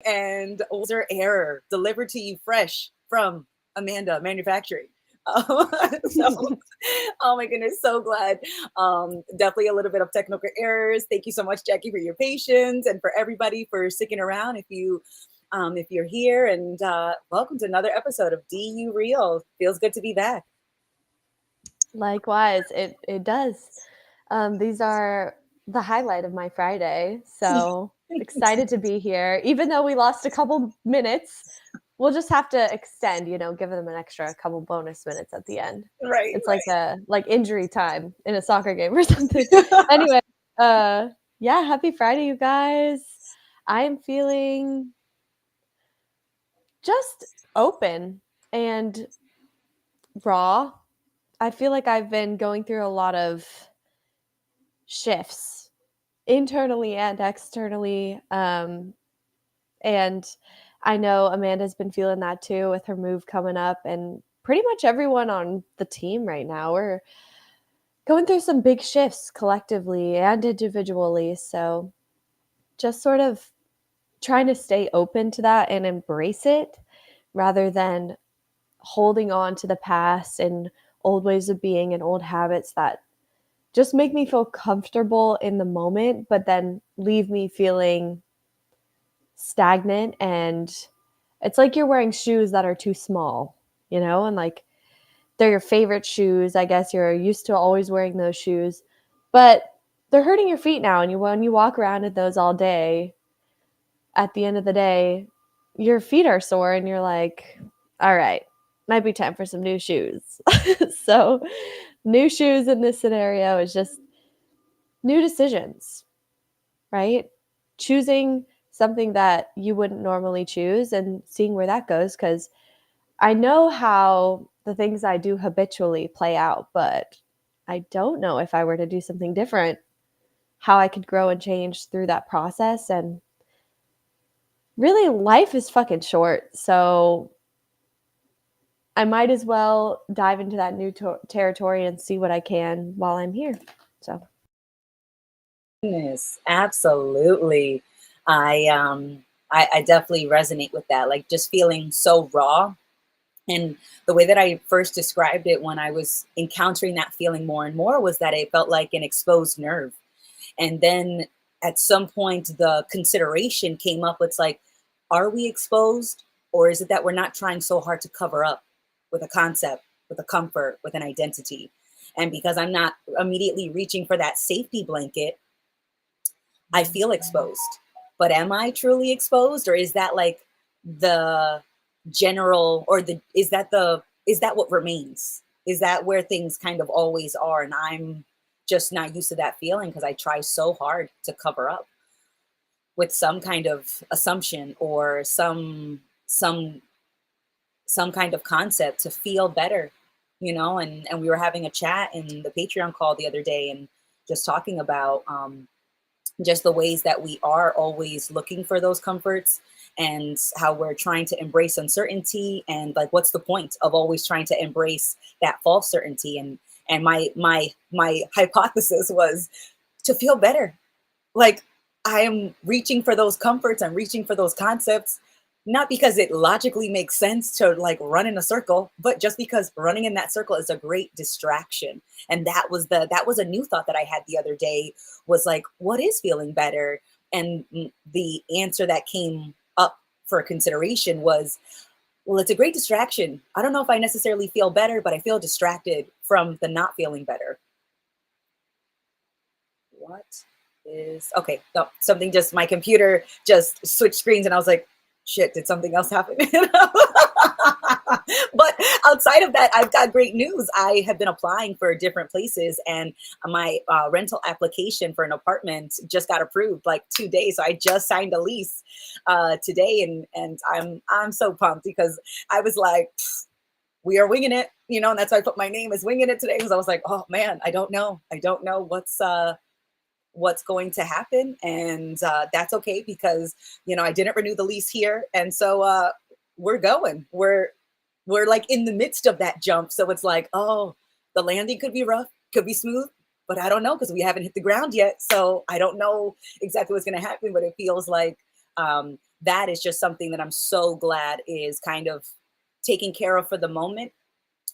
and order error delivered to you fresh from Amanda Manufacturing. So, oh my goodness, so glad. Definitely a little bit of technical errors. Thank you so much, Jackie, for your patience, and for everybody for sticking around. If you're here, and welcome to another episode of DU Real. Feels good to be back. Likewise, it does. These are the highlight of my Friday, so excited to be here. Even though we lost a couple minutes, we'll just have to extend, give them an extra couple bonus minutes at the end. Right, It's like injury time in a soccer game or something. Anyway, yeah, happy Friday, you guys. I am feeling just open and raw. I feel like I've been going through a lot of shifts internally and externally. And I know Amanda's been feeling that too with her move coming up, and pretty much everyone on the team right now. We're going through some big shifts collectively and individually. So just sort of trying to stay open to that and embrace it rather than holding on to the past and old ways of being and old habits that just make me feel comfortable in the moment, but then leave me feeling stagnant. And it's like you're wearing shoes that are too small, and like they're your favorite shoes. I guess you're used to always wearing those shoes, but they're hurting your feet now. And when you walk around in those all day, at the end of the day, your feet are sore and you're like, all right, might be time for some new shoes. So, new shoes in this scenario is just new decisions, right? Choosing something that you wouldn't normally choose and seeing where that goes. Because I know how the things I do habitually play out, but I don't know if I were to do something different, how I could grow and change through that process. And really, life is fucking short. So I might as well dive into that new territory and see what I can while I'm here. So Goodness, absolutely. I definitely resonate with that. Like just feeling so raw. And the way that I first described it when I was encountering that feeling more and more was that it felt like an exposed nerve. And then at some point, the consideration came up. It's like, are we exposed? Or is it that we're not trying so hard to cover up with a concept, with a comfort, with an identity? And because I'm not immediately reaching for that safety blanket, I feel exposed. But am I truly exposed? Or is that like the general, or is that what remains? Is that where things kind of always are? And I'm just not used to that feeling because I try so hard to cover up with some kind of assumption or some kind of concept to feel better, and we were having a chat in the Patreon call the other day and just talking about just the ways that we are always looking for those comforts and how we're trying to embrace uncertainty, and like what's the point of always trying to embrace that false certainty. And my hypothesis was to feel better. Like I am reaching for those comforts, I'm reaching for those concepts, not because it logically makes sense to like run in a circle, but just because running in that circle is a great distraction. And that was a new thought that I had the other day, was like, what is feeling better? And the answer that came up for consideration was, well, it's a great distraction. I don't know if I necessarily feel better, but I feel distracted from the not feeling better. What is okay? No, something just, my computer just switched screens, and I was like, shit, did something else happen? But outside of that, I've got great news. I have been applying for different places, and my rental application for an apartment just got approved like 2 days. So I just signed a lease today, and I'm so pumped because I was like, we are winging it, and that's why I put my name as winging it today, because I was like, oh man, I don't know what's going to happen, and that's okay, because I didn't renew the lease here, and so we're going. We're like in the midst of that jump, so it's like, oh, the landing could be rough, could be smooth, but I don't know, because we haven't hit the ground yet, so I don't know exactly what's going to happen, but it feels like that is just something that I'm so glad is kind of taken care of for the moment.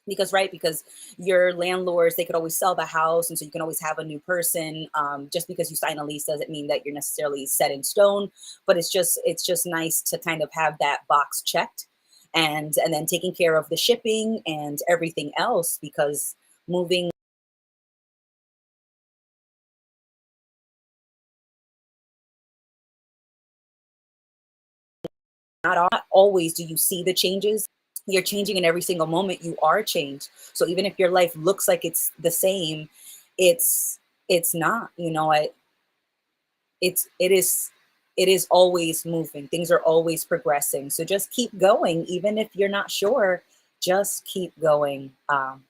Because right, because your landlords, they could always sell the house, and so you can always have a new person. Just because you sign a lease doesn't mean that you're necessarily set in stone, but it's just nice to kind of have that box checked, and then taking care of the shipping and everything else, because moving, not always do you see the changes. You're changing in every single moment. You are changed. So even if your life looks like it's the same, it's it's not. It is always moving. Things are always progressing. So just keep going, even if you're not sure. Just keep going,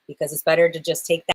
because it's better to just take that.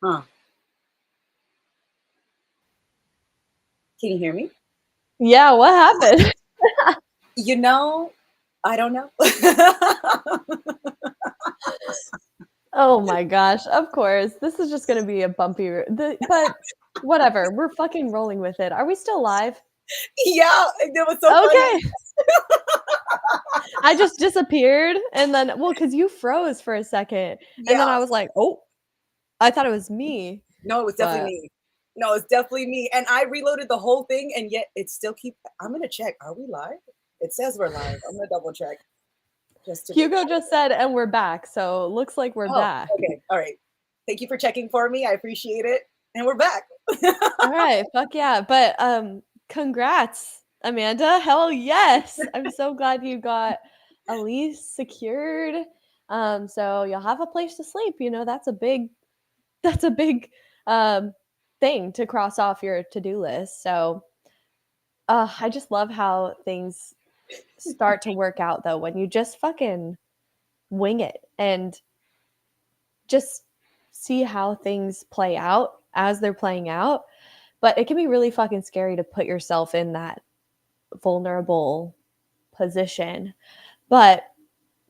Huh? Can you hear me? Yeah, what happened? You know, I don't know. Oh my gosh, of course. This is just gonna be a bumpy but whatever, we're fucking rolling with it. Are we still live? Yeah, it was so funny. Okay. I just disappeared and then well, because you froze for a second, and then Yeah, I was like, "Oh," I thought it was me, no, it was definitely but me. No, it's definitely me. And I reloaded the whole thing, and yet it still keep. I'm gonna check. Are we live? It says we're live. I'm gonna double check just to make Hugo sure. just said, "And we're back," so looks like we're Oh, back. okay. All right. Thank you for checking for me. I appreciate it. And we're back. Alright, fuck yeah, but, congrats, Amanda, hell yes! I'm so glad you got a lease secured, so you'll have a place to sleep, that's a big that's a big, um, thing to cross off your to-do list, so, I just love how things start to work out, though, when you just fucking wing it and just see how things play out as they're playing out, but it can be really fucking scary to put yourself in that vulnerable position. But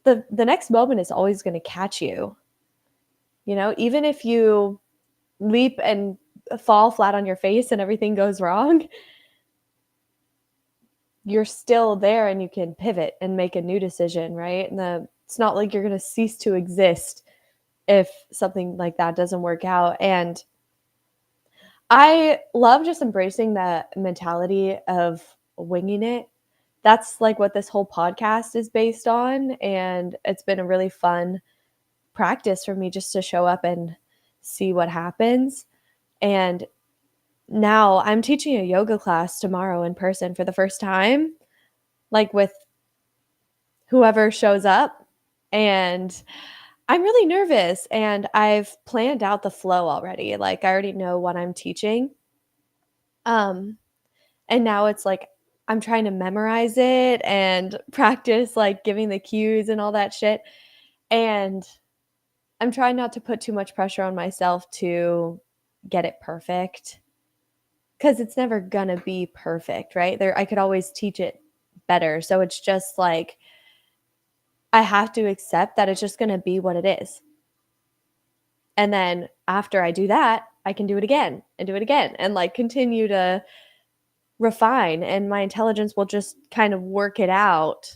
the next moment is always going to catch you. Even if you leap and fall flat on your face and everything goes wrong, you're still there and you can pivot and make a new decision, right? It's not like you're going to cease to exist if something like that doesn't work out. And I love just embracing that mentality of winging it. That's like what this whole podcast is based on. And it's been a really fun practice for me just to show up and see what happens. And now I'm teaching a yoga class tomorrow in person for the first time, like with whoever shows up. And I'm really nervous and I've planned out the flow already. Like I already know what I'm teaching. Um, and now it's like I'm trying to memorize it and practice like giving the cues and all that shit. And I'm trying not to put too much pressure on myself to get it perfect because it's never gonna be perfect, right? I could always teach it better. So it's just like I have to accept that it's just going to be what it is. And then after I do that, I can do it again and do it again and like continue to refine, and my intelligence will just kind of work it out,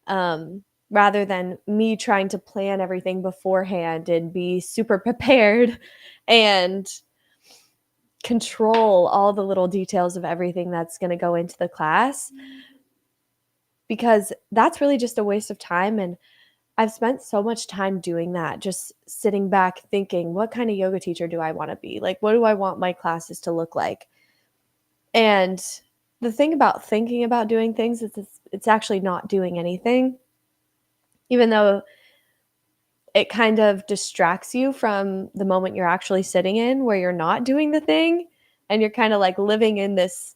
rather than me trying to plan everything beforehand and be super prepared and control all the little details of everything that's going to go into the class, because that's really just a waste of time. And I've spent so much time doing that, just sitting back thinking, what kind of yoga teacher do I want to be? Like, what do I want my classes to look like? And the thing about thinking about doing things is it's actually not doing anything, even though it kind of distracts you from the moment you're actually sitting in where you're not doing the thing, and you're kind of like living in this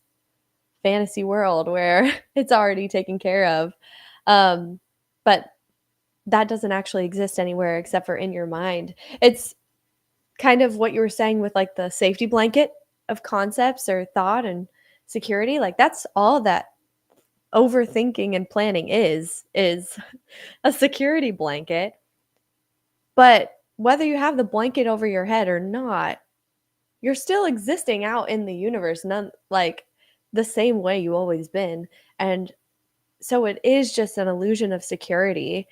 fantasy world where it's already taken care of. But that doesn't actually exist anywhere except for in your mind. It's kind of what you were saying with like the safety blanket of concepts or thought and security. Like that's all that overthinking and planning is a security blanket. But whether you have the blanket over your head or not, you're still existing out in the universe, none like the same way you always been. And so it is just an illusion of security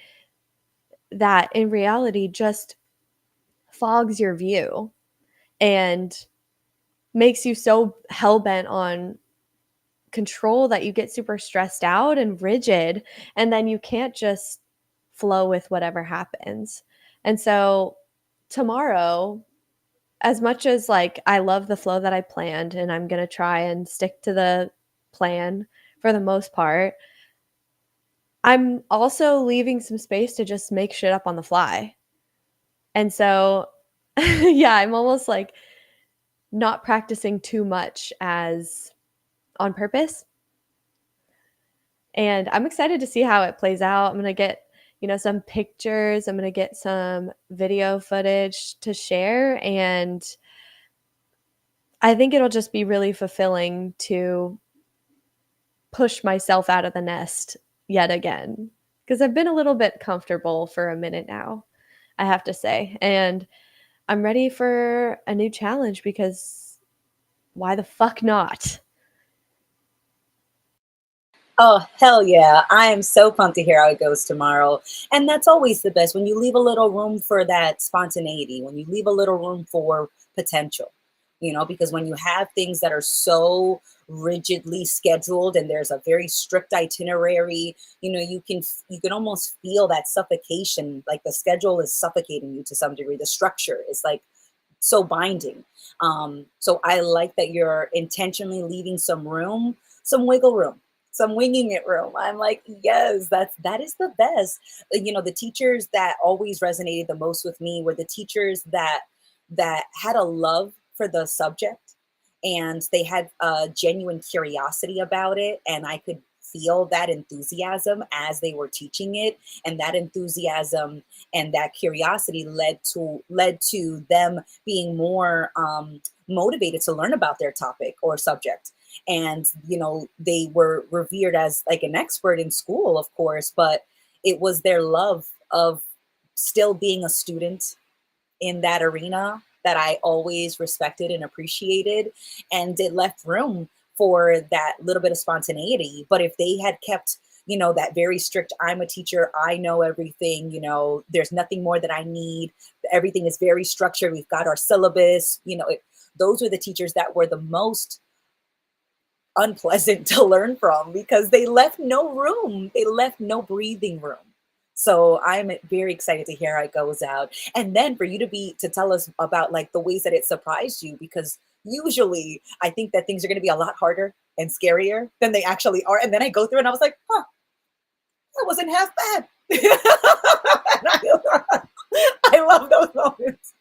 that in reality just fogs your view and makes you so hell-bent on control that you get super stressed out and rigid, and then you can't just flow with whatever happens. And so tomorrow, as much as like I love the flow that I planned and I'm going to try and stick to the plan for the most part, I'm also leaving some space to just make shit up on the fly. And so yeah, I'm almost like not practicing too much as on purpose. And I'm excited to see how it plays out. I'm going to get, some pictures. I'm going to get some video footage to share. And I think it'll just be really fulfilling to push myself out of the nest yet again. Because I've been a little bit comfortable for a minute now, I have to say. And I'm ready for a new challenge because why the fuck not? Oh, hell yeah. I am so pumped to hear how it goes tomorrow. And that's always the best when you leave a little room for that spontaneity, when you leave a little room for potential, because when you have things that are so rigidly scheduled and there's a very strict itinerary, you can almost feel that suffocation, like the schedule is suffocating you to some degree. The structure is like so binding. So I like that you're intentionally leaving some room, some wiggle room, some winging it room. I'm like, yes, that is the best. The teachers that always resonated the most with me were the teachers that had a love for the subject, and they had a genuine curiosity about it, and I could feel that enthusiasm as they were teaching it, and that enthusiasm and that curiosity led to them being more motivated to learn about their topic or subject. And they were revered as like an expert in school, of course, but it was their love of still being a student in that arena that I always respected and appreciated. And it left room for that little bit of spontaneity. But if they had kept, that very strict, I'm a teacher, I know everything, there's nothing more that I need, everything is very structured, we've got our syllabus, those were the teachers that were the most unpleasant to learn from because they left no room. They left no breathing room. So I'm very excited to hear how it goes out. And then for you to tell us about like the ways that it surprised you, because usually I think that things are going to be a lot harder and scarier than they actually are. And then I go through and I was like, huh, that wasn't half bad. I love those moments.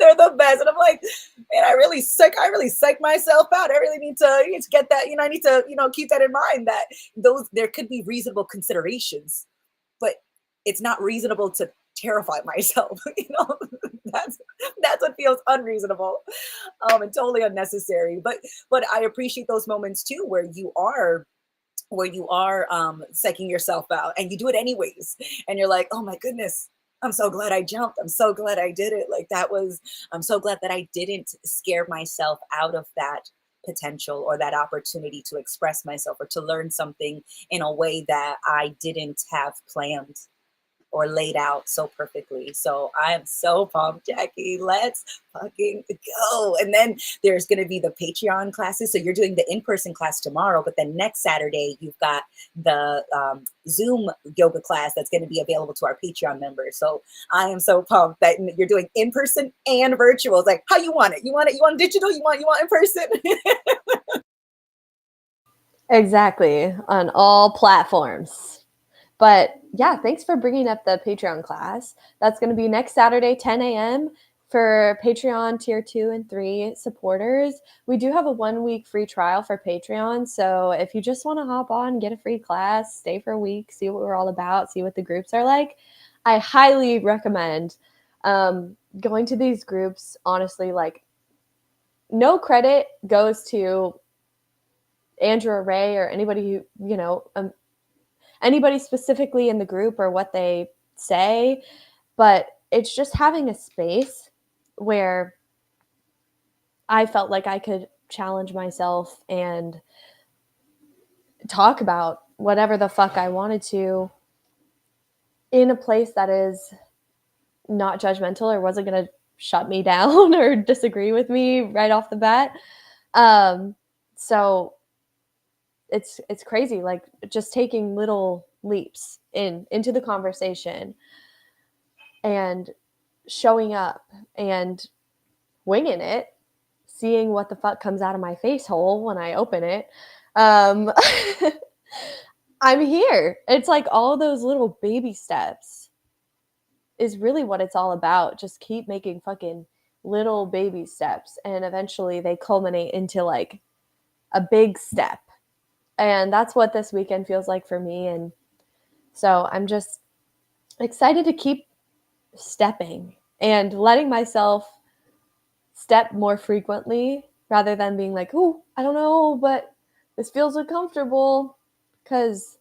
They're the best. And I'm like, man, I really psych myself out. I really need to get that, I need to, keep that in mind that there could be reasonable considerations, but it's not reasonable to terrify myself. That's what feels unreasonable, and totally unnecessary. But I appreciate those moments too, where you are where you are psyching yourself out and you do it anyways. And you're like, oh my goodness, I'm so glad I jumped. I'm so glad I did it. Like that was, I'm so glad that I didn't scare myself out of that potential or that opportunity to express myself or to learn something in a way that I didn't have planned or laid out so perfectly. So I am so pumped, Jackie. Let's fucking go. And then there's going to be the Patreon classes. So you're doing the in-person class tomorrow, but then next Saturday, you've got the Zoom yoga class that's going to be available to our Patreon members. So I am so pumped that you're doing in-person and virtual. It's like, how you want it? You want it? You want digital? You want in person? Exactly, on all platforms. But yeah, thanks for bringing up the Patreon class. That's going to be next Saturday, 10 a.m. for Patreon tier 2 and 3 supporters. We do have a 1-week free trial for Patreon. So if you just want to hop on, get a free class, stay for a week, see what we're all about, see what the groups are like, I highly recommend going to these groups. Honestly, like, no credit goes to Andrew or Ray or anybody who, anybody specifically in the group or what they say, but it's just having a space where I felt like I could challenge myself and talk about whatever the fuck I wanted to in a place that is not judgmental or wasn't going to shut me down or disagree with me right off the bat. So it's crazy, like just taking little leaps into the conversation and showing up and winging it, seeing what the fuck comes out of my face hole when I open it. Um, I'm here. It's like all those little baby steps is really what it's all about. Just keep making fucking little baby steps, and eventually they culminate into like a big step. And that's what this weekend feels like for me. And so I'm just excited to keep stepping and letting myself step more frequently rather than being like, oh, I don't know, but this feels uncomfortable. Because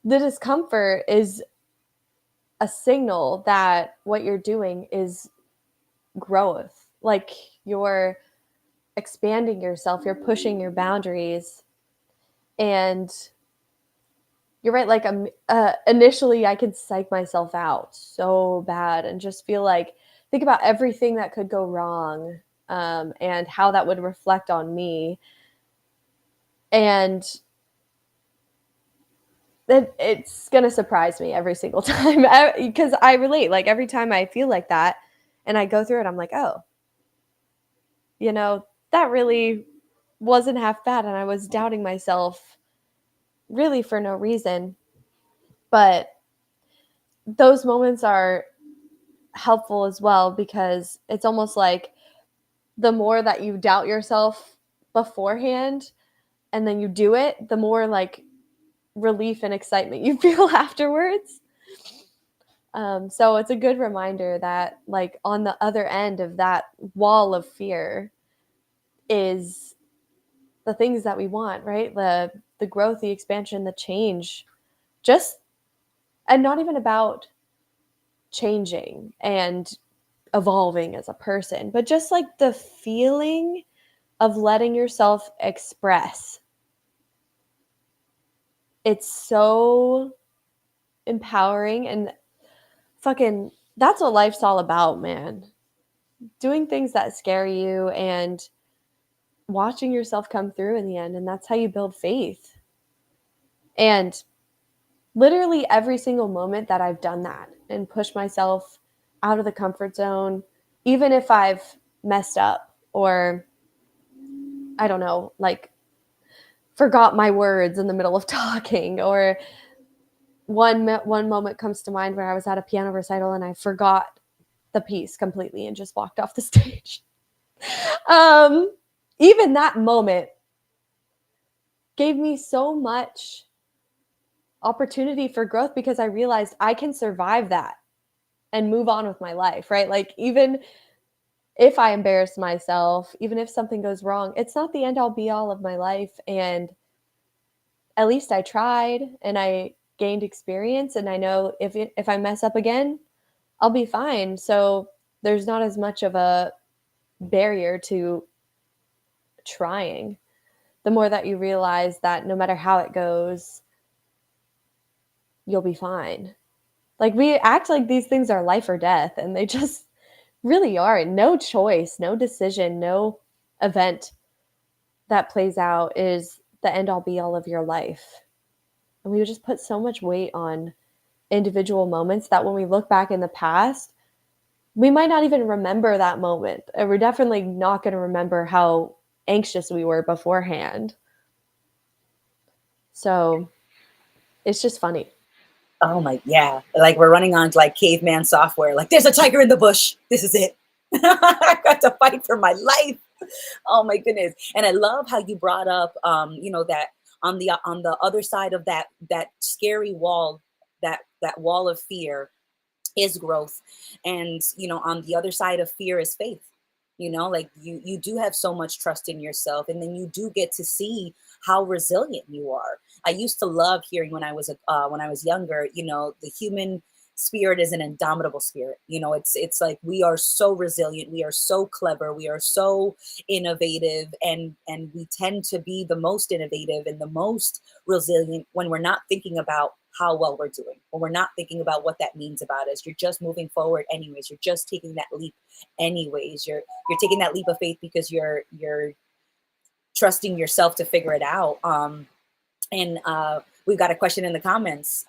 the discomfort is a signal that what you're doing is growth. Like you're expanding yourself, you're pushing your boundaries. And you're right. Like, initially, I could psych myself out so bad and just feel like, think about everything that could go wrong, and how that would reflect on me. And it's going to surprise me every single time because I relate. Like, every time I feel like that and I go through it, I'm like, oh, that really wasn't half bad. And I was doubting myself really for no reason. But those moments are helpful as well, because it's almost like the more that you doubt yourself beforehand and then you do it, the more like relief and excitement you feel afterwards. So it's a good reminder that like on the other end of that wall of fear is the things that we want, right? The growth, the expansion, the change, just, and not even about changing and evolving as a person, but just like the feeling of letting yourself express. It's so empowering, and fucking that's what life's all about, man. Doing things that scare you and watching yourself come through in the end, and that's how you build faith. And literally every single moment that I've done that and pushed myself out of the comfort zone, even if I've messed up or I don't know, like forgot my words in the middle of talking, or one moment comes to mind where I was at a piano recital and I forgot the piece completely and just walked off the stage. um, Even that moment gave me so much opportunity for growth, because I realized I can survive that and move on with my life, right? Like, even if I embarrass myself, even if something goes wrong, it's not the end all be all of my life. And at least I tried and I gained experience, and I know if I mess up again, I'll be fine. So there's not as much of a barrier to trying. The more that you realize that no matter how it goes, you'll be fine. Like we act like these things are life or death, and they just really are. No choice, no decision, no event that plays out is the end all be all of your life. And we just put so much weight on individual moments that when we look back in the past, we might not even remember that moment. And we're definitely not going to remember how anxious we were beforehand. So it's just funny. Oh my, yeah. Like we're running on like caveman software. Like there's a tiger in the bush. This is it. I got to fight for my life. Oh my goodness. And I love how you brought up, that on the other side of that scary wall, that wall of fear is growth, and on the other side of fear is faith. Like you do have so much trust in yourself, and then you do get to see how resilient you are. I used to love hearing when I was younger, the human spirit is an indomitable spirit. It's like we are so resilient, we are so clever, we are so innovative, and we tend to be the most innovative and the most resilient when we're not thinking about how well we're doing, when we're not thinking about what that means about us. You're just moving forward anyways. You're just taking that leap anyways. You're taking that leap of faith because you're trusting yourself to figure it out. And we've got a question in the comments.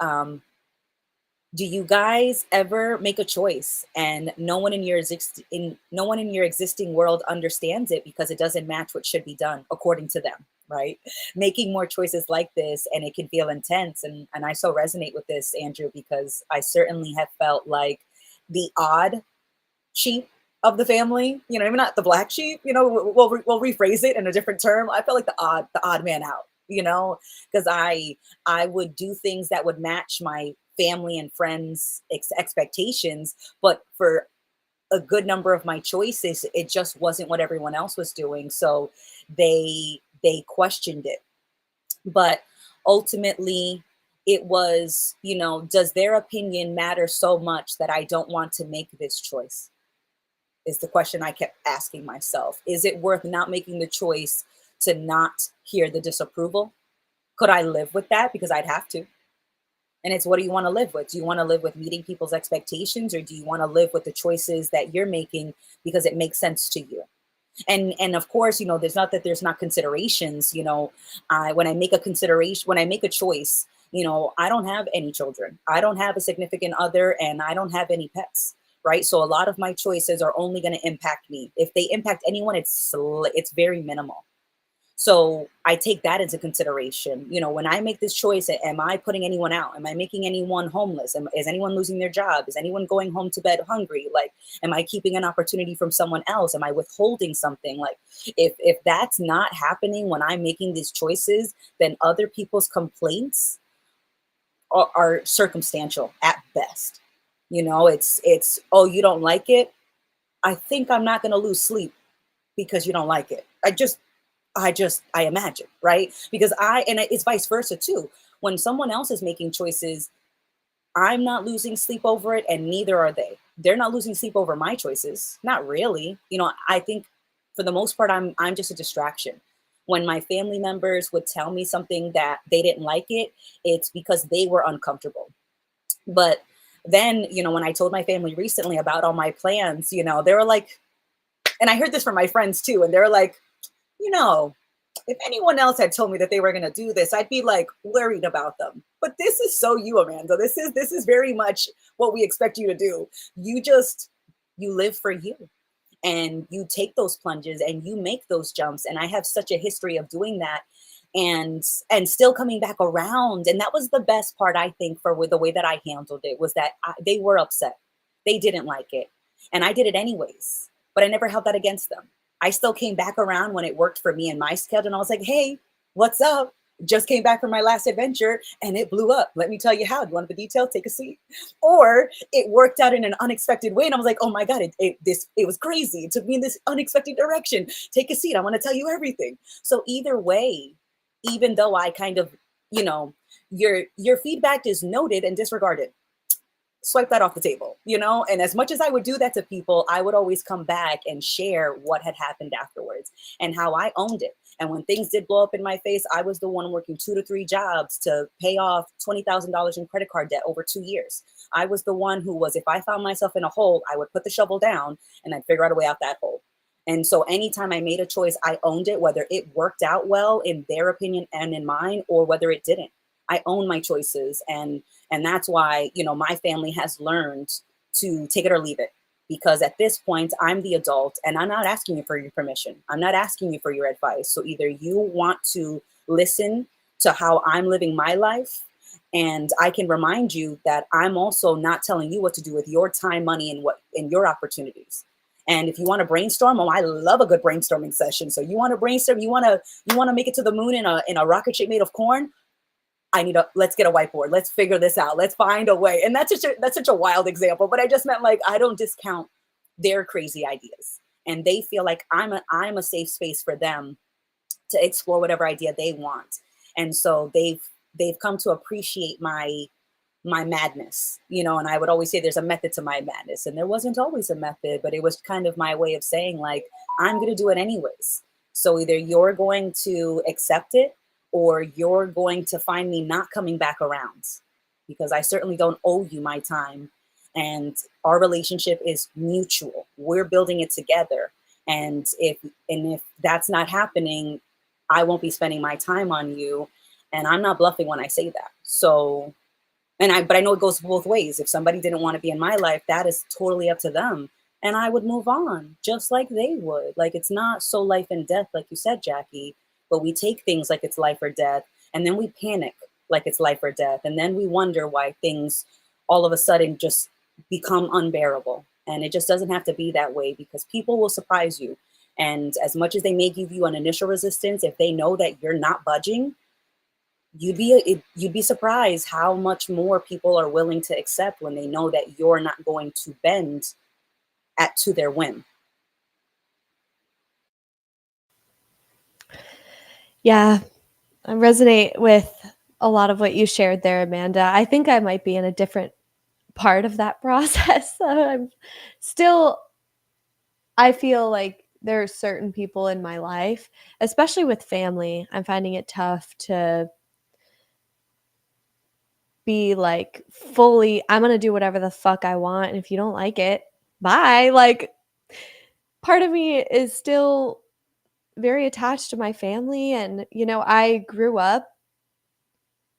Do you guys ever make a choice and no one in your existing world understands it because it doesn't match what should be done according to them, right? Making more choices like this, and it can feel intense. And I so resonate with this, Andrew, because I certainly have felt like the odd sheep of the family, maybe not the black sheep, we'll rephrase it in a different term. I felt like the odd man out, because I would do things that would match my family and friends expectations, but for a good number of my choices, it just wasn't what everyone else was doing. So they questioned it. But ultimately, it was, does their opinion matter so much that I don't want to make this choice? Is the question I kept asking myself. Is it worth not making the choice to not hear the disapproval? Could I live with that? Because I'd have to. And it's, what do you want to live with? Do you want to live with meeting people's expectations, or do you want to live with the choices that you're making because it makes sense to you? And of course, there's not that there's not considerations. When I make a choice, I don't have any children, I don't have a significant other, and I don't have any pets, right? So a lot of my choices are only going to impact me. If they impact anyone, it's very minimal. So I take that into consideration. When I make this choice, am I putting anyone out? Am I making anyone homeless? Is anyone losing their job? Is anyone going home to bed hungry? Like, am I keeping an opportunity from someone else? Am I withholding something? Like, if that's not happening when I'm making these choices, then other people's complaints are circumstantial at best. It's, oh, you don't like it. I think I'm not going to lose sleep because you don't like it. I imagine, right? Because and it's vice versa too. When someone else is making choices, I'm not losing sleep over it, and neither are they. They're not losing sleep over my choices. Not really. I think for the most part, I'm just a distraction. When my family members would tell me something that they didn't like it's because they were uncomfortable. But then, when I told my family recently about all my plans, they were like, and I heard this from my friends too, and they're like, you know, if anyone else had told me that they were going to do this, I'd be like worried about them. But this is so you, Amanda. This is very much what we expect you to do. You live for you, and you take those plunges and you make those jumps. And I have such a history of doing that, and still coming back around. And that was the best part, I think, for with the way that I handled it, was that they were upset. They didn't like it, and I did it anyways. But I never held that against them. I still came back around when it worked for me and my schedule. And I was like, hey, what's up? Just came back from my last adventure and it blew up. Let me tell you how. Do you want the details? Take a seat. Or it worked out in an unexpected way. And I was like, oh my God, it was crazy. It took me in this unexpected direction. Take a seat. I want to tell you everything. So either way, even though I kind of you know, your feedback is noted and disregarded. Swipe that off the table, you know? And as much as I would do that to people, I would always come back and share what had happened afterwards and how I owned it. And when things did blow up in my face, I was the one working 2 to 3 jobs to pay off $20,000 in credit card debt over 2 years. I was the one who was, if I found myself in a hole, I would put the shovel down and I'd figure out a way out that hole. And so anytime I made a choice, I owned it, whether it worked out well in their opinion and in mine, or whether it didn't. I own my choices. And that's why, you know, my family has learned to take it or leave it. Because at this point, I'm the adult and I'm not asking you for your permission. I'm not asking you for your advice. So either you want to listen to how I'm living my life, and I can remind you that I'm also not telling you what to do with your time, money, and your opportunities. And if you want to brainstorm, oh, I love a good brainstorming session. So you want to brainstorm, you want to make it to the moon in a rocket ship made of corn. Let's get a whiteboard. Let's figure this out. Let's find a way. And that's such a wild example, but I just meant, like, I don't discount their crazy ideas. And they feel like I'm a safe space for them to explore whatever idea they want. And so they've come to appreciate my madness, you know. And I would always say there's a method to my madness, and there wasn't always a method, but it was kind of my way of saying, like, I'm going to do it anyways. So either you're going to accept it, or you're going to find me not coming back around, because I certainly don't owe you my time. And our relationship is mutual. We're building it together. And if that's not happening, I won't be spending my time on you. And I'm not bluffing when I say that. So, but I know it goes both ways. If somebody didn't want to be in my life, that is totally up to them. And I would move on just like they would. Like, it's not so life and death, like you said, Jackie, but we take things like it's life or death, and then we panic like it's life or death. And then we wonder why things all of a sudden just become unbearable. And it just doesn't have to be that way, because people will surprise you. And as much as they may give you an initial resistance, if they know that you're not budging, you'd be surprised how much more people are willing to accept when they know that you're not going to bend to their whim. Yeah, I resonate with a lot of what you shared there, Amanda. I think I might be in a different part of that process. I'm still, I feel like there are certain people in my life, especially with family, I'm finding it tough to be like fully, I'm going to do whatever the fuck I want. And if you don't like it, bye. Like, part of me is still very attached to my family. And, you know, I grew up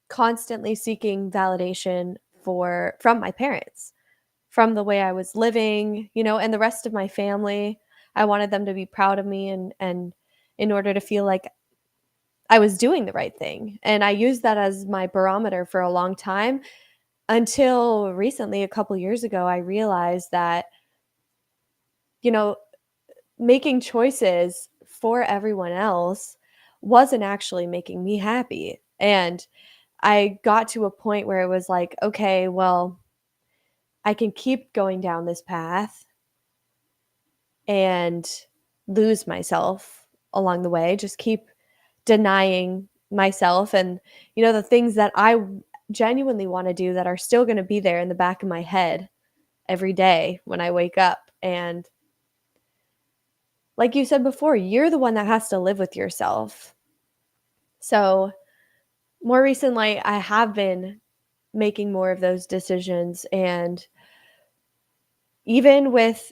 constantly seeking validation from my parents, from the way I was living, you know, and the rest of my family. I wanted them to be proud of me, and in order to feel like I was doing the right thing. And I used that as my barometer for a long time, until recently, a couple years ago, I realized that, you know, making choices for everyone else wasn't actually making me happy. And I got to a point where it was like, okay, well, I can keep going down this path and lose myself along the way, just keep denying myself and, you know, the things that I genuinely want to do that are still going to be there in the back of my head every day when I wake up. And like you said before, you're the one that has to live with yourself. So, more recently, I have been making more of those decisions. And even with,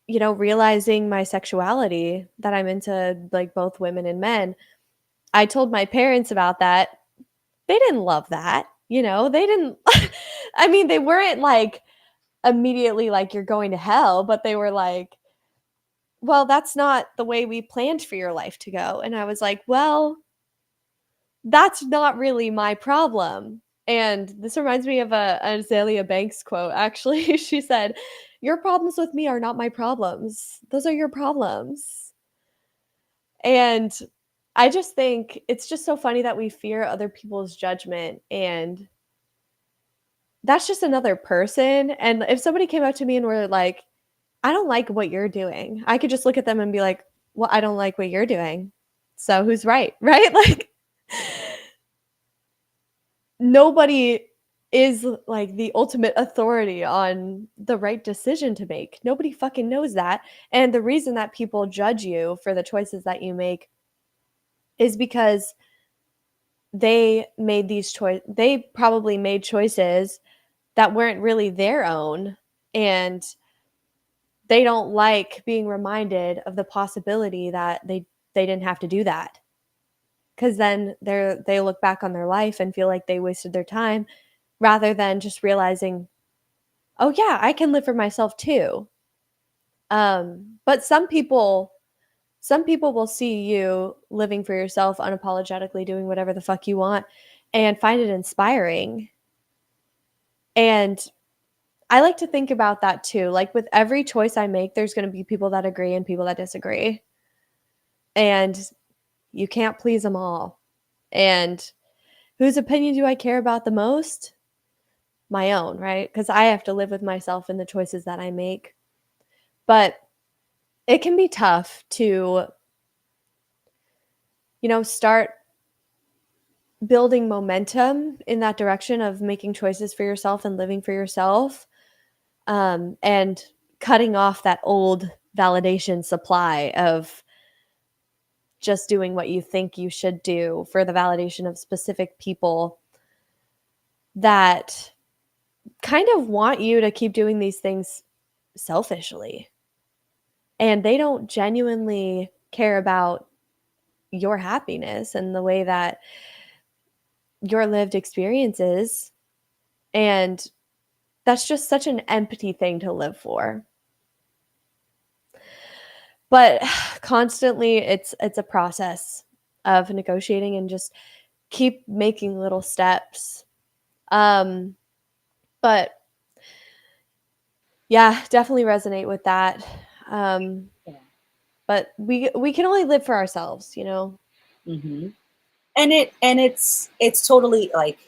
you know, realizing my sexuality, that I'm into like both women and men, I told my parents about that. They didn't love that. You know, they didn't, I mean, they weren't like immediately like, you're going to hell, but they were like, well, that's not the way we planned for your life to go. And I was like, well, that's not really my problem. And this reminds me of a Azalea Banks quote, actually. She said, your problems with me are not my problems. Those are your problems. And I just think it's just so funny that we fear other people's judgment. And that's just another person. And if somebody came up to me and were like, I don't like what you're doing, I could just look at them and be like, well, I don't like what you're doing. So who's right? Right? Like, nobody is like the ultimate authority on the right decision to make. Nobody fucking knows that. And the reason that people judge you for the choices that you make is because they probably made choices that weren't really their own, and they don't like being reminded of the possibility that they didn't have to do that. Cuz then they look back on their life and feel like they wasted their time rather than just realizing, "Oh yeah, I can live for myself too." But some people will see you living for yourself unapologetically doing whatever the fuck you want and find it inspiring. And I like to think about that too. Like with every choice I make, there's going to be people that agree and people that disagree. And you can't please them all. And whose opinion do I care about the most? My own, right? Because I have to live with myself and the choices that I make. But it can be tough to, start building momentum in that direction of making choices for yourself and living for yourself, and cutting off that old validation supply of just doing what you think you should do for the validation of specific people that kind of want you to keep doing these things selfishly. And they don't genuinely care about your happiness and the way that your lived experiences. And that's just such an empty thing to live for. But constantly it's a process of negotiating and just keep making little steps. Um, but yeah, definitely resonate with that. Um, Yeah. but we can only live for ourselves, you know. Mm-hmm. And it's totally like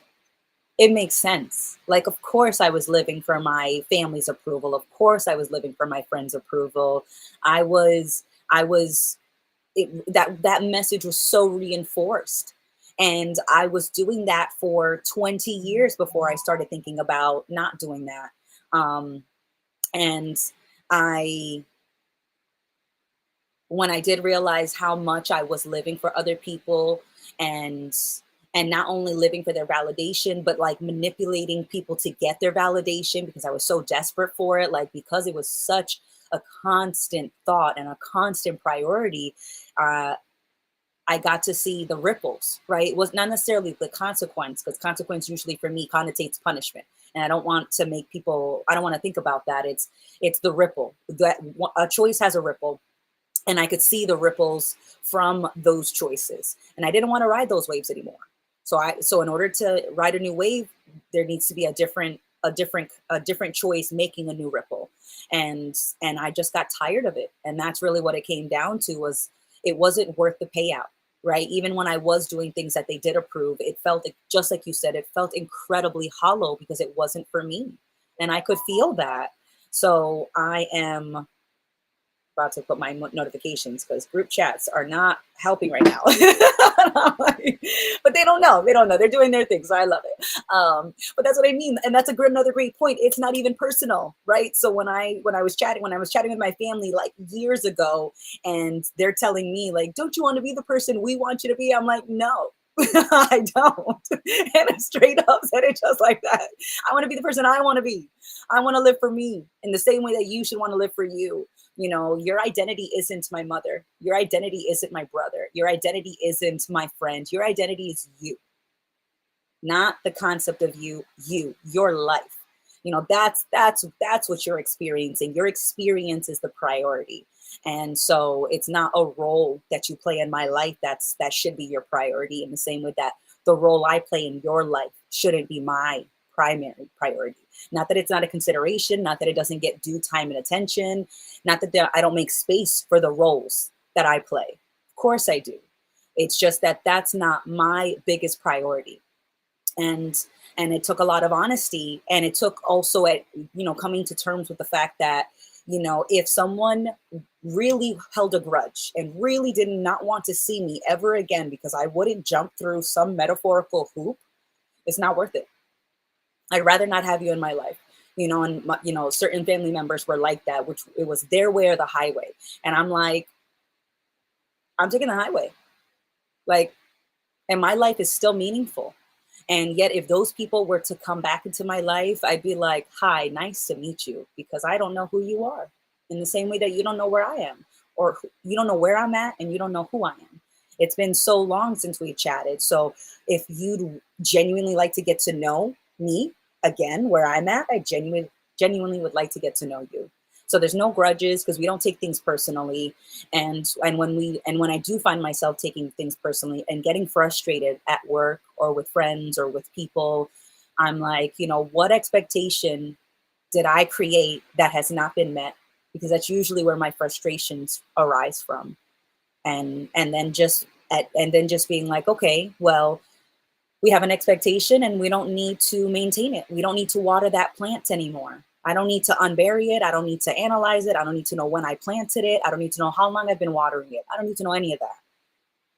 it makes sense. Like, of course, I was living for my family's approval. Of course, I was living for my friends' approval. I was that message was so reinforced. And I was doing that for 20 years before I started thinking about not doing that. Um, and I, when I did realize how much I was living for other people and and not only living for their validation, but like manipulating people to get their validation because I was so desperate for it, like because it was such a constant thought and a constant priority. uh, I got to see the ripples, right? It was not necessarily the consequence, because consequence usually for me connotates punishment. And I don't want to make people, I don't want to think about that. It's the ripple. That a choice has a ripple, and I could see the ripples from those choices. And I didn't want to ride those waves anymore. So in order to ride a new wave, there needs to be a different choice making a new ripple. And I just got tired of it. And that's really what it came down to, was it wasn't worth the payout, right? Even when I was doing things that they did approve, it felt like, just like you said, it felt incredibly hollow because it wasn't for me. And I could feel that. So I am about to put my notifications, because group chats are not helping right now. But they don't know. They don't know. They're doing their thing. So I love it. But that's what I mean. And that's another great point. It's not even personal, right? So when I was chatting with my family like years ago, and they're telling me like, don't you want to be the person we want you to be? I'm like, no. I don't. And I straight up said it just like that. I want to be the person I want to be. I want to live for me in the same way that you should want to live for you. Your identity isn't my mother. Your identity isn't my brother. Your identity isn't my friend. Your identity is you, not the concept of your life. That's what you're experiencing. Your experience is the priority. And so it's not a role that you play in my life that should be your priority, in the same way that the role I play in your life shouldn't be my primary priority. Not that it's not a consideration, not that it doesn't get due time and attention, not that I don't make space for the roles that I play. Of course I do. It's just that that's not my biggest priority. And and it took a lot of honesty, and it took also coming to terms with the fact that if someone really held a grudge and really did not want to see me ever again because I wouldn't jump through some metaphorical hoop, It's not worth it. I'd rather not have you in my life. And certain family members were like that, which it was their way or the highway. And I'm like, I'm taking the highway. Like, and my life is still meaningful. And yet, if those people were to come back into my life, I'd be like, hi, nice to meet you, because I don't know who you are. In the same way that you don't know where I am, or you don't know where I'm at, and you don't know who I am. It's been so long since we chatted. So if you'd genuinely like to get to know me again, where I'm at, I genuinely would like to get to know you. So there's no grudges, because we don't take things personally. And when I do find myself taking things personally and getting frustrated at work or with friends or with people, I'm like, what expectation did I create that has not been met? Because that's usually where my frustrations arise from. And then just being like, okay, well, we have an expectation and we don't need to maintain it. We don't need to water that plant anymore. I don't need to unbury it. I don't need to analyze it. I don't need to know when I planted it. I don't need to know how long I've been watering it. I don't need to know any of that.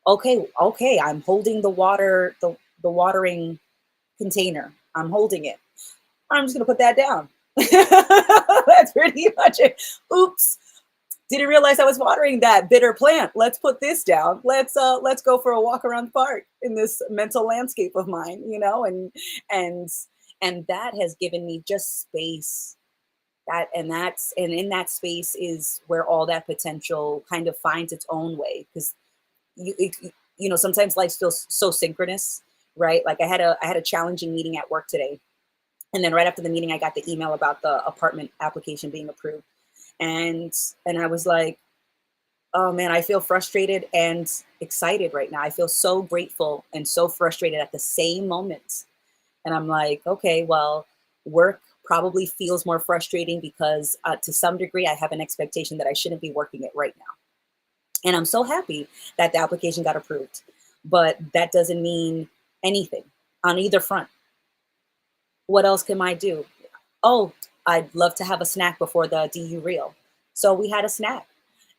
Okay, I'm holding the watering container. I'm holding it. I'm just gonna put that down. That's pretty much it. Oops. Didn't realize I was watering that bitter plant. Let's put this down. Let's go for a walk around the park in this mental landscape of mine, and and that has given me just space. And in that space is where all that potential kind of finds its own way, because sometimes life feels so synchronous, right? Like I had a challenging meeting at work today, and then right after the meeting I got the email about the apartment application being approved. And I was like, oh man, I feel frustrated and excited right now. I feel so grateful and so frustrated at the same moment. And I'm like, okay, well, work probably feels more frustrating because to some degree I have an expectation that I shouldn't be working it right now. And I'm so happy that the application got approved. But that doesn't mean anything on either front. What else can I do? Oh, I'd love to have a snack before the DU reel. So we had a snack.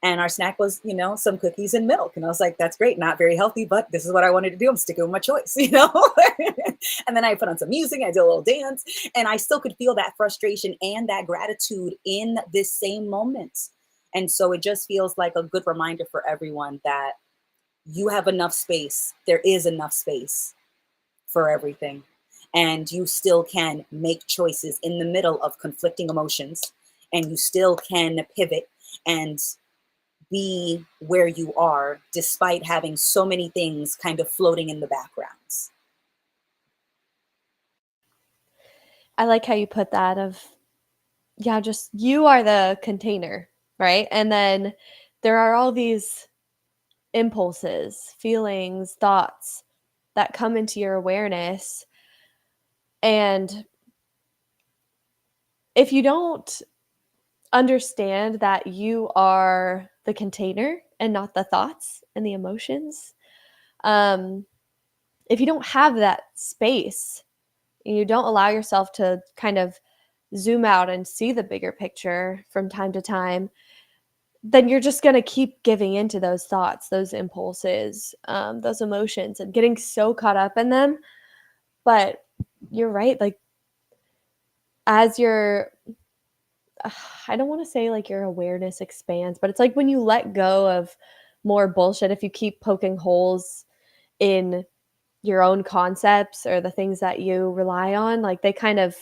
And our snack was, some cookies and milk. And I was like, that's great. Not very healthy, but this is what I wanted to do. I'm sticking with my choice. And then I put on some music, I did a little dance, and I still could feel that frustration and that gratitude in this same moment. And so it just feels like a good reminder for everyone that you have enough space. There is enough space for everything. And you still can make choices in the middle of conflicting emotions, and you still can pivot and be where you are despite having so many things kind of floating in the backgrounds. I like how you put that of, yeah, just you are the container, right? And then there are all these impulses, feelings, thoughts that come into your awareness. And if you don't understand that you are the container and not the thoughts and the emotions, um, if you don't have that space, you don't allow yourself to kind of zoom out and see the bigger picture from time to time, then you're just going to keep giving into those thoughts, those impulses, those emotions, and getting so caught up in them. But you're right. Like, as your, I don't want to say like your awareness expands, but it's like when you let go of more bullshit, if you keep poking holes in your own concepts or the things that you rely on, like they kind of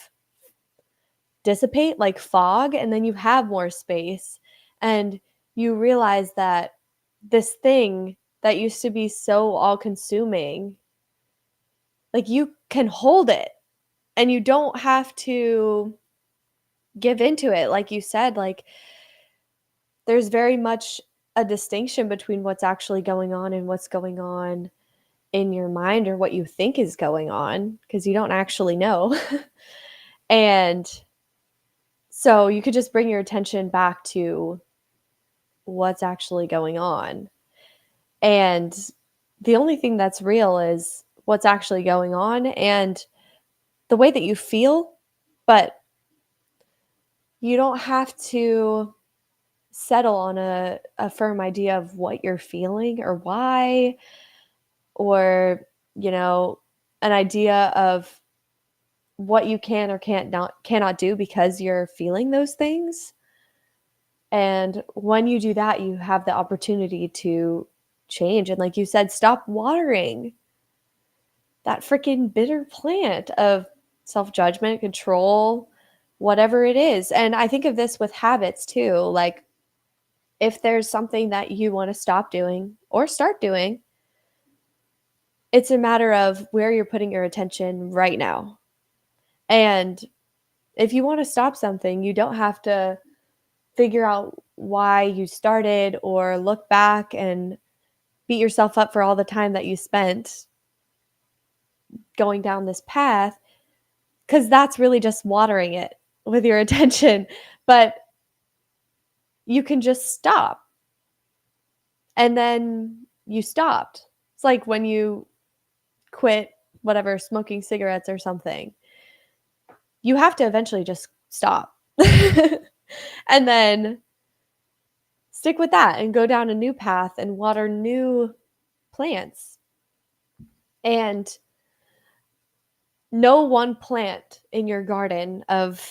dissipate like fog, and then you have more space, and you realize that this thing that used to be so all consuming, like you can hold it and you don't have to give into it. Like you said, like there's very much a distinction between what's actually going on and what's going on in your mind, or what you think is going on, because you don't actually know. And so you could just bring your attention back to what's actually going on. And the only thing that's real is what's actually going on and the way that you feel. But you don't have to settle on a firm idea of what you're feeling or why, or, you know, an idea of what you can or cannot do because you're feeling those things. And when you do that, you have the opportunity to change. And like you said, stop watering that freaking bitter plant of self judgment, control, whatever it is. And I think of this with habits too. Like, if there's something that you want to stop doing or start doing, it's a matter of where you're putting your attention right now. And if you want to stop something, you don't have to figure out why you started or look back and beat yourself up for all the time that you spent going down this path, because that's really just watering it with your attention. But you can just stop, and then you stopped. It's like when you quit whatever, smoking cigarettes or something, you have to eventually just stop. And then stick with that and go down a new path and water new plants. And no one plant in your garden of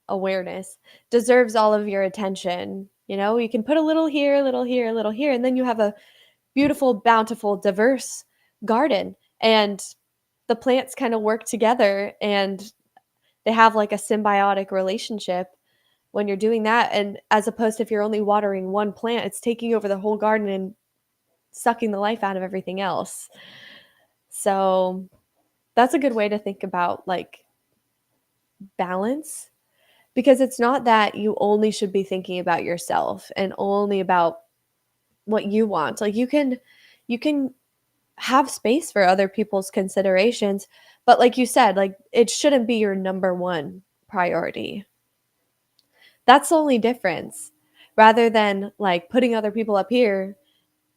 awareness deserves all of your attention. You know, you can put a little here, a little here, a little here, and then you have a beautiful, bountiful, diverse garden. And the plants kind of work together and they have like a symbiotic relationship when you're doing that. And as opposed to if you're only watering one plant, it's taking over the whole garden and sucking the life out of everything else. So that's a good way to think about like balance, because it's not that you only should be thinking about yourself and only about what you want. Like you can have space for other people's considerations, but like you said, like it shouldn't be your number one priority. That's the only difference. Rather than like putting other people up here,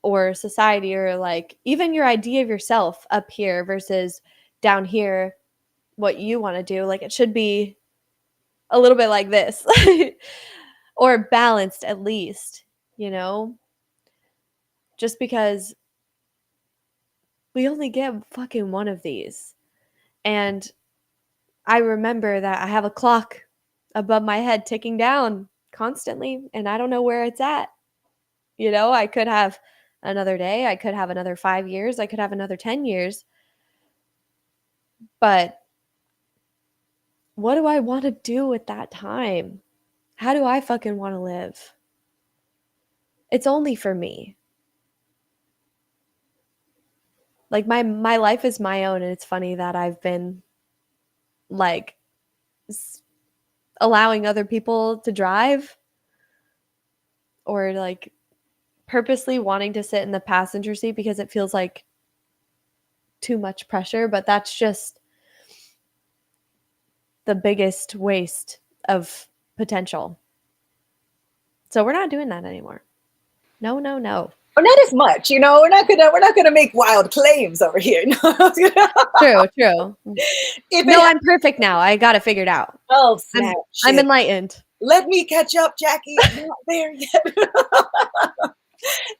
or society, or like even your idea of yourself up here versus down here, what you want to do, like it should be a little bit like this. Or balanced at least, you know? Just because we only get fucking one of these. And I remember that I have a clock above my head ticking down constantly, and I don't know where it's at. You know, I could have another day, I could have another 5 years, I could have another 10 years. But what do I want to do with that time? How do I fucking want to live? It's only for me. Like my life is my own, and it's funny that I've been like allowing other people to drive, or like purposely wanting to sit in the passenger seat because it feels like too much pressure, but that's just the biggest waste of potential. So we're not doing that anymore. No, no, no. Or not as much, you know. We're not gonna make wild claims over here. No. True, true. If No, it, I'm perfect now. I got it figured out. oh I'm snap, I'm shit. enlightened, Let me catch up, Jackie. I'm not there yet.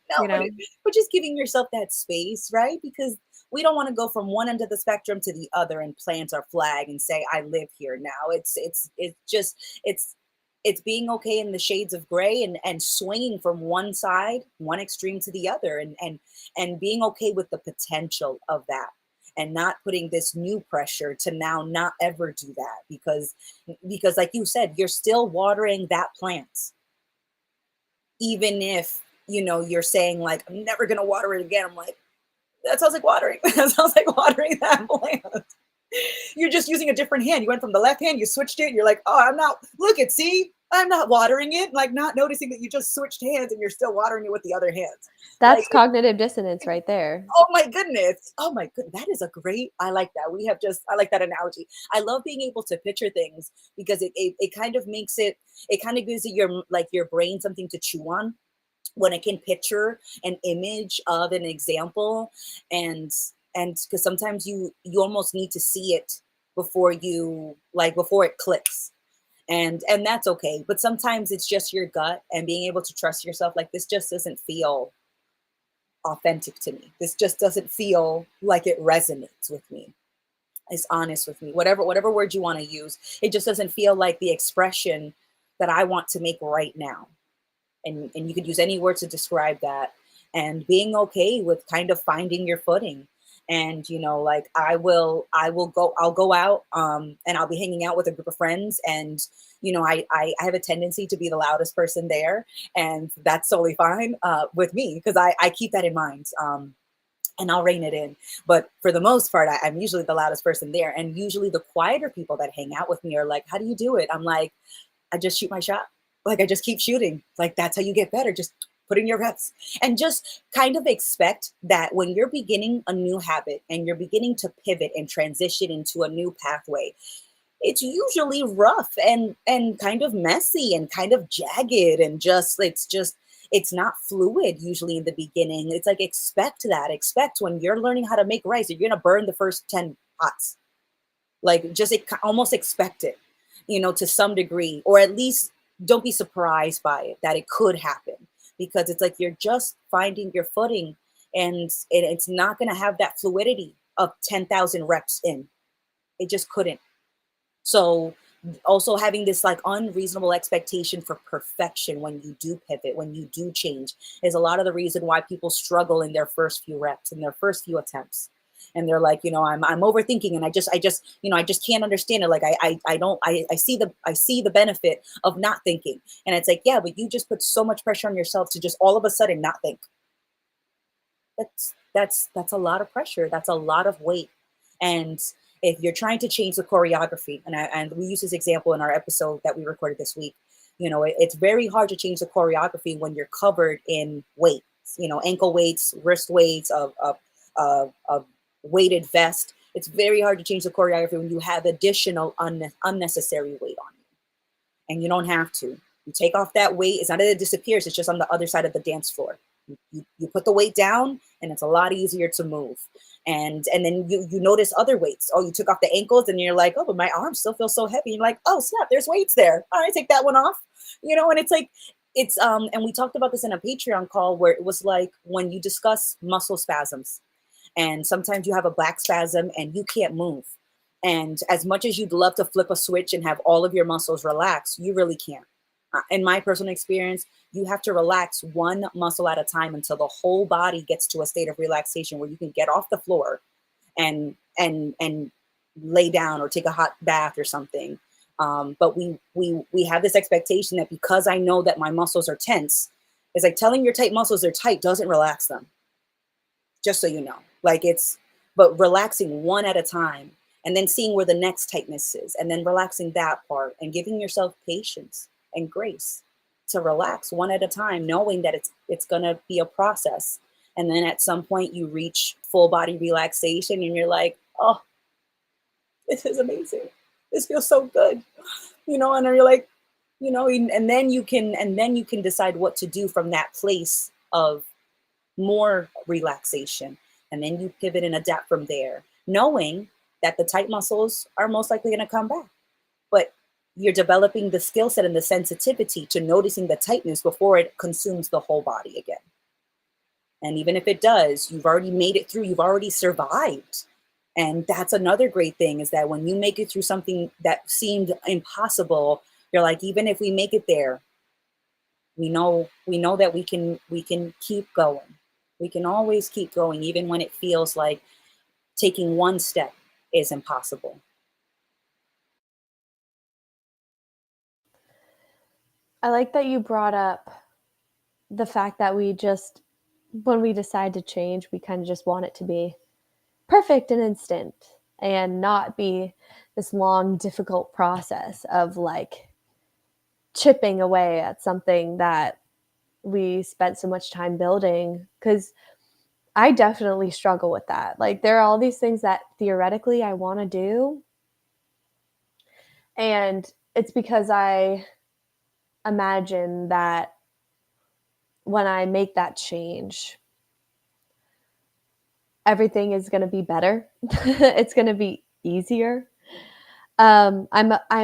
No, you but, know. but just giving yourself that space, right? Because we don't want to go from one end of the spectrum to the other and plant our flag and say, I live here now. It's it's being okay in the shades of gray, and swinging from one side, one extreme to the other, and being okay with the potential of that, and not putting this new pressure to now not ever do that, because like you said, you're still watering that plant, even if you're saying like, I'm never gonna water it again. I'm like, that sounds like watering. That sounds like watering that plant. You're just using a different hand. You went from the left hand, you switched it. You're like, oh, I'm not. Look at, see, I'm not watering it. Like, not noticing that you just switched hands and you're still watering it with the other hands. Like, That's cognitive dissonance right there. oh my goodness. Oh my goodness. That is a great. I like that. I like that analogy. I love being able to picture things, because it kind of makes it. It kind of gives it your brain something to chew on, when it can picture an image of an example, and because sometimes you almost need to see it before it clicks, and that's okay. But sometimes it's just your gut, and being able to trust yourself, like, this just doesn't feel authentic to me, this just doesn't feel like it resonates with me. is honest with me. Whatever word you want to use. It just doesn't feel like the expression that I want to make right now. And you could use any word to describe that, and being okay with kind of finding your footing. And like I'll go out, and I'll be hanging out with a group of friends, and I have a tendency to be the loudest person there, and that's totally fine with me, because I keep that in mind. And I'll rein it in. But for the most part, I'm usually the loudest person there. And usually the quieter people that hang out with me are like, how do you do it? I'm like, I just shoot my shot. Like, I just keep shooting. Like, that's how you get better. Just put in your reps, and just kind of expect that when you're beginning a new habit and you're beginning to pivot and transition into a new pathway, it's usually rough and kind of messy and kind of jagged, and just it's not fluid usually in the beginning. It's like, expect when you're learning how to make rice, you're going to burn the first 10 pots. Like, just almost expect it, to some degree, or at least don't be surprised by it, that it could happen, because it's like you're just finding your footing, and it's not going to have that fluidity of 10,000 reps in. It just couldn't. So also having this like unreasonable expectation for perfection when you do pivot, when you do change, is a lot of the reason why people struggle in their first few reps, in their first few attempts. And they're like, I'm overthinking, and I just can't understand it. Like, I don't, I see the benefit of not thinking. And it's like, yeah, but you just put so much pressure on yourself to just all of a sudden not think. That's a lot of pressure. That's a lot of weight. And if you're trying to change the choreography, and we use this example in our episode that we recorded this week, it's very hard to change the choreography when you're covered in weights, ankle weights, wrist weights, of weighted vest. It's very hard to change the choreography when you have additional unnecessary weight on you, and you don't have to. You take off that weight. It's not that it disappears. It's just on the other side of the dance floor. You put the weight down, and it's a lot easier to move. And then you notice other weights. Oh, you took off the ankles, and you're like, oh, but my arms still feel so heavy. You're like, oh snap, there's weights there. All right, take that one off. And it's like, and we talked about this in a Patreon call, where it was like, when you discuss muscle spasms, and sometimes you have a back spasm and you can't move. And as much as you'd love to flip a switch and have all of your muscles relax, you really can't. In my personal experience, you have to relax one muscle at a time until the whole body gets to a state of relaxation where you can get off the floor and lay down or take a hot bath or something. But we have this expectation that because I know that my muscles are tense, it's like telling your tight muscles they're tight doesn't relax them. Just so you know, but relaxing one at a time, and then seeing where the next tightness is, and then relaxing that part, and giving yourself patience and grace to relax one at a time, knowing that it's going to be a process. And then at some point you reach full body relaxation, and you're like, oh, this is amazing. This feels so good. And you're like, and then you can decide what to do from that place of more relaxation. And then you pivot and adapt from there, knowing that the tight muscles are most likely going to come back. But you're developing the skill set and the sensitivity to noticing the tightness before it consumes the whole body again. And even if it does, you've already made it through, you've already survived. And that's another great thing, is that when you make it through something that seemed impossible, you're like, even if we make it there, we know that we can keep going. We can always keep going, even when it feels like taking one step is impossible. I like that you brought up the fact that when we decide to change, we kind of just want it to be perfect and instant, and not be this long, difficult process of like chipping away at something that we spent so much time building. Because I definitely struggle with that. Like, there are all these things that theoretically I want to do, and it's because I imagine that when I make that change, everything is going to be better. It's going to be easier. I'm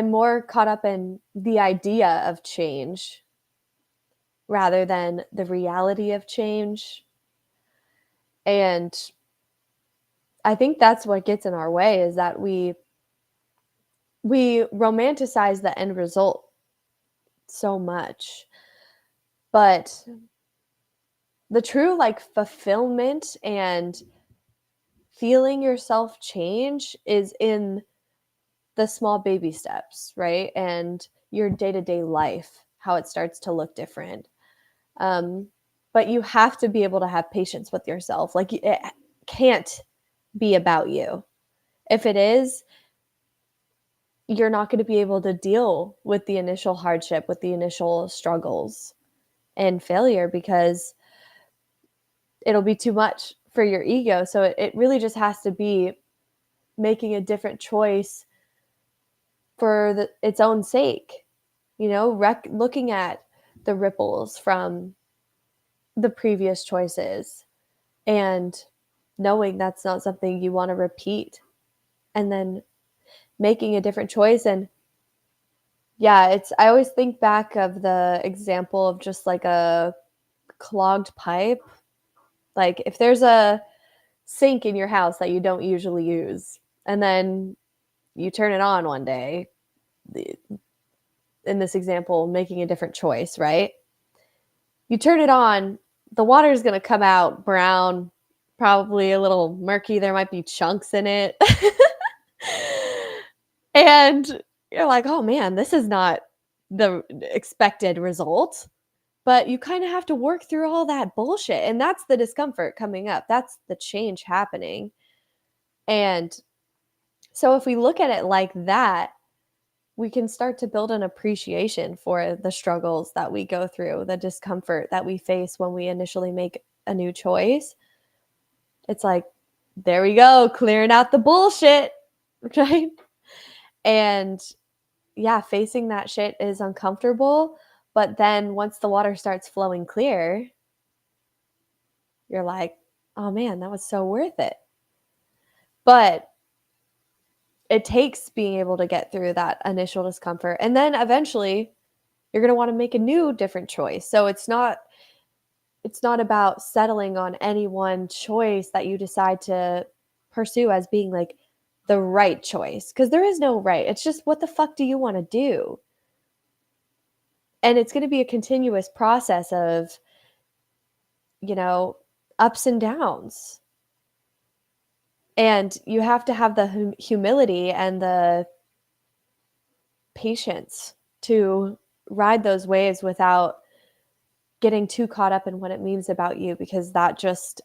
more caught up in the idea of change rather than the reality of change. And I think that's what gets in our way, is that we romanticize the end result so much. But the true like fulfillment and feeling yourself change is in the small baby steps, right? And your day-to-day life, how it starts to look different. Um, but you have to be able to have patience with yourself. Like it can't be about you. If it is, you're not going to be able to deal with the initial hardship, with the initial struggles and failure, because it'll be too much for your ego. So it really just has to be making a different choice for its own sake. You know, looking at the ripples from the previous choices and knowing that's not something you want to repeat, and then making a different choice. And yeah, I always think back of the example of just like a clogged pipe. Like if there's a sink in your house that you don't usually use, and then you turn it on one day, in this example, making a different choice, right? You turn it on, the water is going to come out brown, probably a little murky. There might be chunks in it. And you're like, oh man, this is not the expected result. But you kind of have to work through all that bullshit. And that's the discomfort coming up. That's the change happening. And so if we look at it like that, we can start to build an appreciation for the struggles that we go through, the discomfort that we face when we initially make a new choice. It's like, there we go, clearing out the bullshit, right? And yeah, facing that shit is uncomfortable. But then once the water starts flowing clear, you're like, oh man, that was so worth it. But it takes being able to get through that initial discomfort. And then eventually you're going to want to make a new different choice. So it's not about settling on any one choice that you decide to pursue as being like the right choice, because there is no right. It's just, what the fuck do you want to do? And it's going to be a continuous process of, you know, ups and downs. And you have to have the humility and the patience to ride those waves without getting too caught up in what it means about you, because that just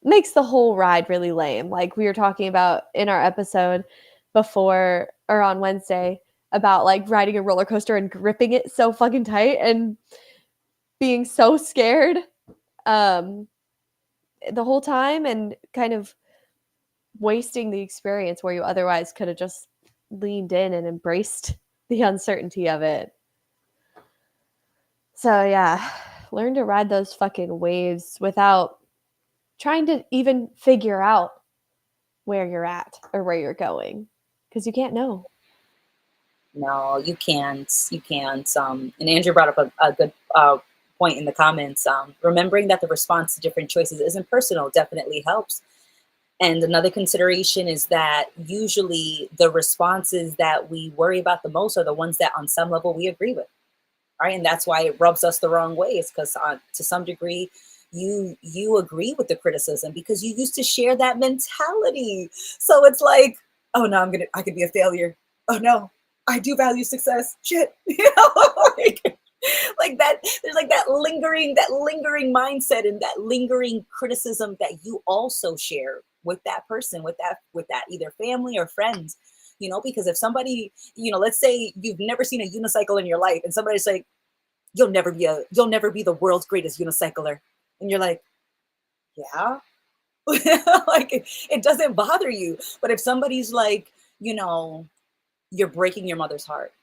makes the whole ride really lame. Like we were talking about in our episode before, or on Wednesday, about like riding a roller coaster and gripping it so fucking tight and being so scared um the whole time, and kind of wasting the experience where you otherwise could have just leaned in and embraced the uncertainty of it. So yeah, learn to ride those fucking waves without trying to even figure out where you're at or where you're going, because you can't know. No, you can't. You can't. And Andrew brought up a good point in the comments. Remembering that the response to different choices isn't personal definitely helps. And another consideration is that usually the responses that we worry about the most are the ones that on some level we agree with. Right, and that's why it rubs us the wrong way, is because to some degree you agree with the criticism because you used to share that mentality. So it's like, oh no, I could be a failure. Oh no, I do value success. Shit. Like that. There's like that lingering mindset and that lingering criticism that you also share with that person, with that either family or friends. Because if somebody, let's say you've never seen a unicycle in your life, and somebody's like, you'll never be the world's greatest unicycler. And you're like, yeah. Like it doesn't bother you. But if somebody's like, you're breaking your mother's heart,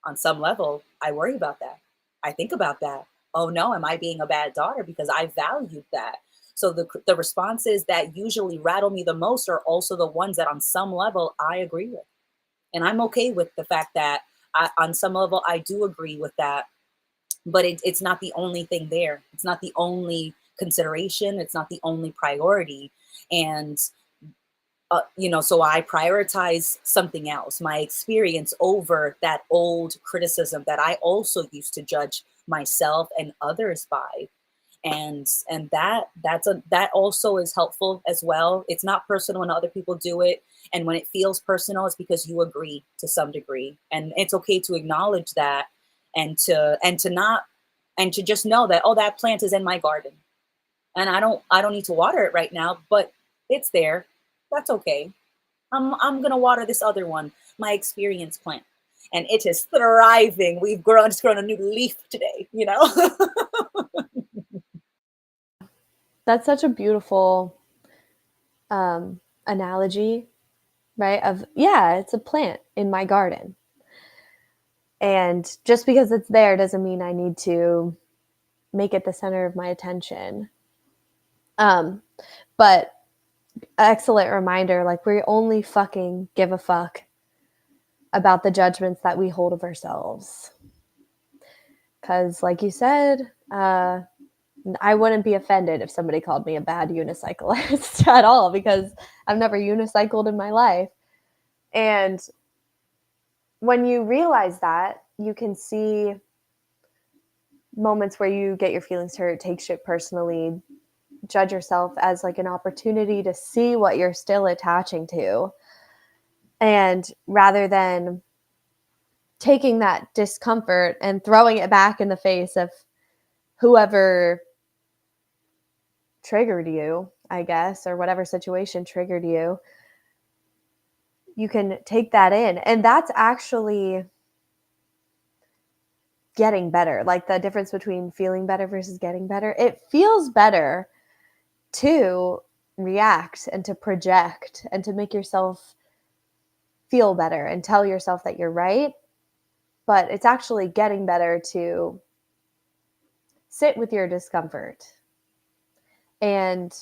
on some level, I worry about that. I think about that. Oh no, am I being a bad daughter because I valued that? So the responses that usually rattle me the most are also the ones that on some level I agree with. And I'm okay with the fact that on some level I do agree with that, but it's not the only thing there. It's not the only consideration. It's not the only priority. And so I prioritize something else, my experience over that old criticism that I also used to judge myself and others by. And that also is helpful as well. It's not personal when other people do it, and when it feels personal, it's because you agree to some degree, and it's okay to acknowledge that, and to not, and to just know that, oh, that plant is in my garden, and I don't need to water it right now, but it's there. That's okay. I'm gonna water this other one, my experience plant, and it is thriving. We've grown, just grown a new leaf today, you know. That's such a beautiful analogy, right? Of, yeah, it's a plant in my garden. And just because it's there doesn't mean I need to make it the center of my attention. Um, but excellent reminder, like, we only fucking give a fuck about the judgments that we hold of ourselves. Because, like you said, I wouldn't be offended if somebody called me a bad unicyclist at all, because I've never unicycled in my life. And when you realize that, you can see moments where you get your feelings hurt, take shit personally, judge yourself as like an opportunity to see what you're still attaching to. And rather than taking that discomfort and throwing it back in the face of whoever triggered you, I guess, or whatever situation triggered you, you can take that in. And that's actually getting better. Like, the difference between feeling better versus getting better. It feels better to react and to project and to make yourself feel better and tell yourself that you're right. But it's actually getting better to sit with your discomfort and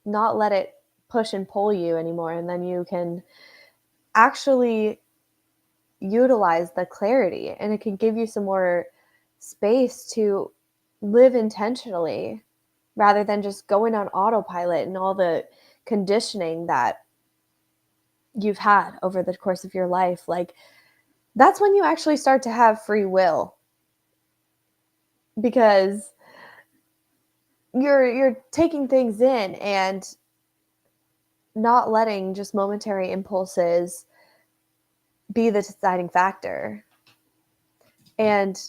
not let it push and pull you anymore. And then you can actually utilize the clarity, and it can give you some more space to live intentionally rather than just going on autopilot and all the conditioning that you've had over the course of your life. Like, that's when you actually start to have free will, because you're taking things in and not letting just momentary impulses be the deciding factor. And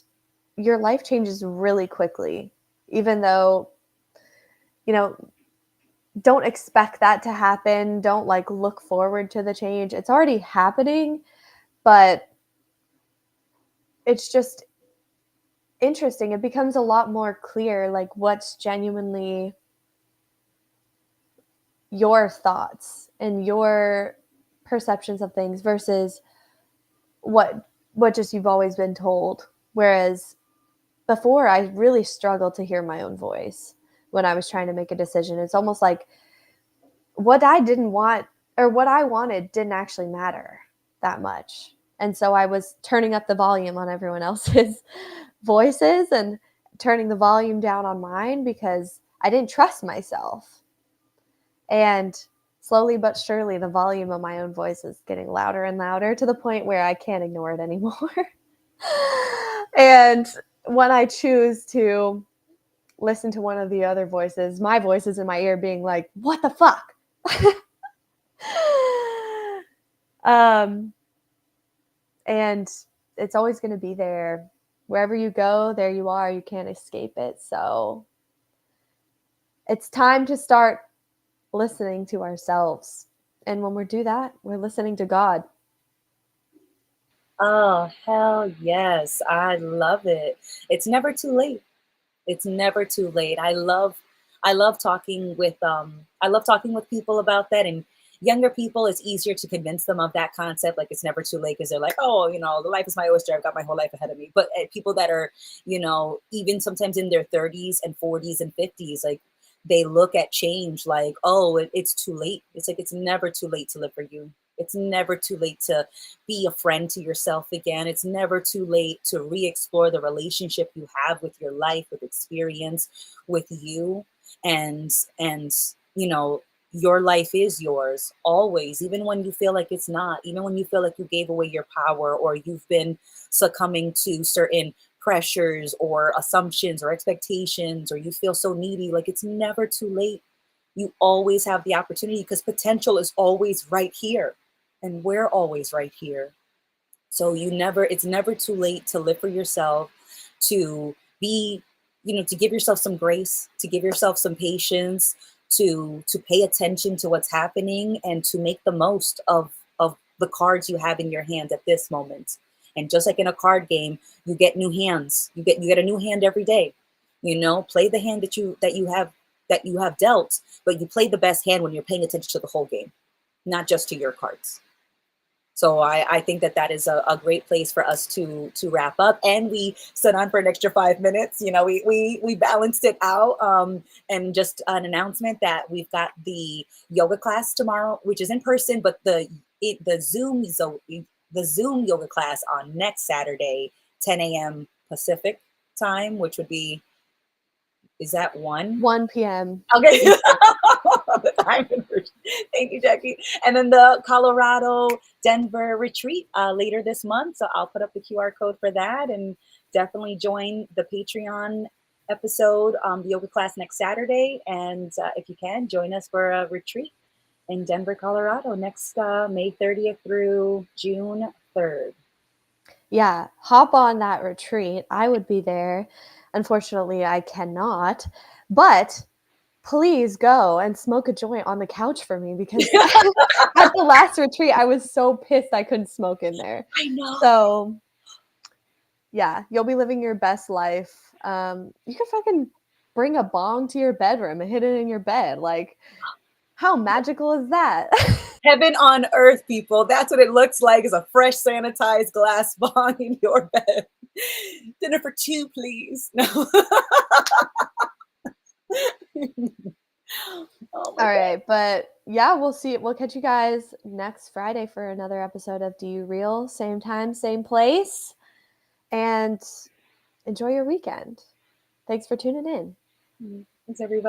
your life changes really quickly, even though, you know, don't expect that to happen. Don't like look forward to the change. It's already happening, but it's just interesting. It becomes a lot more clear, like, what's genuinely your thoughts and your perceptions of things versus what just you've always been told. Whereas before, I really struggled to hear my own voice when I was trying to make a decision. It's almost like what I didn't want or what I wanted didn't actually matter that much. And so I was turning up the volume on everyone else's voices and turning the volume down on mine because I didn't trust myself. And slowly but surely, the volume of my own voice is getting louder and louder to the point where I can't ignore it anymore. And when I choose to listen to one of the other voices, my voice is in my ear being like, what the fuck? um, and it's always going to be there. Wherever you go, there you are. You can't escape it. So it's time to start listening to ourselves. And when we do that, we're listening to God. Oh, hell yes. I love it. It's never too late. It's never too late. I love talking with people about that, and younger people, it's easier to convince them of that concept, like it's never too late, because they're like, oh, the life is my oyster. I've got my whole life ahead of me. But people that are, even sometimes in their 30s and 40s and 50s, like, they look at change like, oh, it's too late. It's like, it's never too late to live for you. It's never too late to be a friend to yourself again. It's never too late to re-explore the relationship you have with your life, with experience, with you. And you know your life is yours always, even when you feel like it's not, even when you feel like you gave away your power, or you've been succumbing to certain pressures or assumptions or expectations, or you feel so needy. Like, it's never too late. You always have the opportunity, because potential is always right here, and we're always right here. So it's never too late to live for yourself, to be, to give yourself some grace, to give yourself some patience, to pay attention to what's happening, and to make the most of the cards you have in your hand at this moment. And just like in a card game, you get new hands. You get a new hand every day. Play the hand that you have dealt, but you play the best hand when you're paying attention to the whole game, not just to your cards. So I think that is a great place for us to wrap up. And we stood on for an extra 5 minutes. We balanced it out. And just an announcement that we've got the yoga class tomorrow, which is in person, but the Zoom yoga class on next Saturday, 10 a.m. Pacific time, which would be, is that 1? 1 p.m. Okay. The time conversion. Thank you, Jackie. And then the Colorado Denver retreat later this month. So I'll put up the QR code for that, and definitely join the Patreon episode, the yoga class next Saturday. And if you can, join us for a retreat in Denver, Colorado next May 30th through June 3rd. Yeah, hop on that retreat. I would be there. Unfortunately, I cannot, but please go and smoke a joint on the couch for me, because at the last retreat, I was so pissed I couldn't smoke in there. I know. So, yeah, you'll be living your best life. You can fucking bring a bong to your bedroom and hit it in your bed. Like, how magical is that? Heaven on earth, people. That's what it looks like, is a fresh sanitized glass bong in your bed. Dinner for two, please. No. Oh my All God. right, but yeah, we'll catch you guys next Friday for another episode of Do You Real? Same time, same place. And enjoy your weekend. Thanks for tuning in. Thanks, everybody.